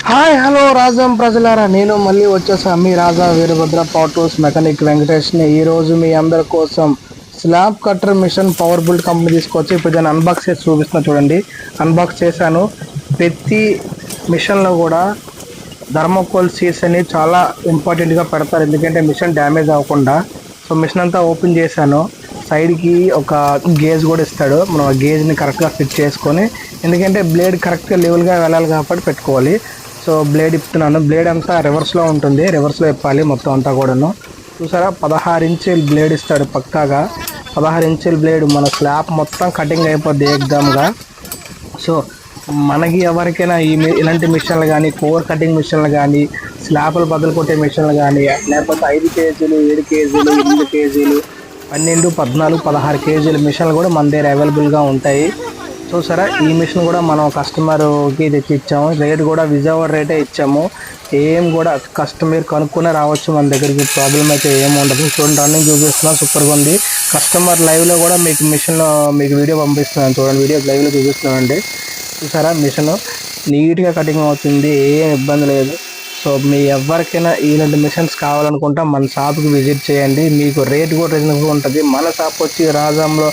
Hi hello Rajam ప్రజలారా, నేను మళ్ళీ వచ్చేసా మీ Raja Veerabhadra power tools mechanic వెంకటేష్ని. ఈరోజు మీ అందరి కోసం slab cutter machine power build company తీసుకొచ్చి ఇప్పుడు దాన్ని అన్బాక్స్ చేసి చూపిస్తున్నా చూడండి. అన్బాక్స్ చేశాను. ప్రతి మిషన్లో కూడా థర్మోకోల్ సీట్స్ అని చాలా ఇంపార్టెంట్గా పెడతారు, ఎందుకంటే మిషన్ డ్యామేజ్ అవ్వకుండా. సో మిషన్ అంతా ఓపెన్ చేశాను. సైడ్కి ఒక గేజ్ కూడా ఇస్తాడు, మనం ఆ గేజ్ని కరెక్ట్గా ఫిట్ చేసుకొని, ఎందుకంటే బ్లేడ్ కరెక్ట్గా లెవెల్గా వెళ్ళాలి కాబట్టి పెట్టుకోవాలి. So blade ఇప్పుతున్నాను. బ్లేడ్ అంతా రివర్స్లో ఉంటుంది, రివర్స్లో ఇప్పాలి మొత్తం అంతా కూడాను. చూసారా, 16 ఇంచుల బ్లేడ్ ఇస్తాడు పక్కాగా. 16 ఇంచుల బ్లేడ్ మన స్లాబ్ మొత్తం కటింగ్ అయిపోద్ది ఎగ్జామ్గా. సో మనకి ఎవరికైనా ఇలాంటి మిషన్లు కానీ, కోర్ కటింగ్ మిషన్లు కానీ, స్లాబ్లు బదులు కొట్టే మిషన్లు కానీ, లేకపోతే 5 కేజీలు, 7 కేజీలు, 8 కేజీలు, 12, 14, 16 కేజీల మిషన్లు కూడా మన దగ్గర అవైలబుల్గా ఉంటాయి. చూసారా, ఈ మిషన్ కూడా మనం కస్టమర్కి తెచ్చి ఇచ్చాము. రేట్ కూడా విజయవాడ రేటే ఇచ్చాము. ఏం కూడా కస్టమర్ కనుక్కునే రావచ్చు మన దగ్గరికి, ప్రాబ్లం అయితే ఏమి ఉండదు. చూడండి, రన్నింగ్ చూపిస్తున్నాం, సూపర్గా ఉంది. కస్టమర్ లైవ్లో కూడా మీకు మిషన్లో మీకు వీడియో పంపిస్తున్నాను చూడండి, వీడియో లైవ్లో చూపిస్తున్నానండి. చూసారా, మిషన్ నీట్గా కటింగ్ అవుతుంది, ఏం ఇబ్బంది లేదు. సో మీ ఎవరికైనా ఇలాంటి మిషన్స్ కావాలనుకుంటే మన షాప్కి విజిట్ చేయండి, మీకు రేట్ కూడా రీజనబుల్గా ఉంటుంది. మన షాప్ వచ్చి రాజంలో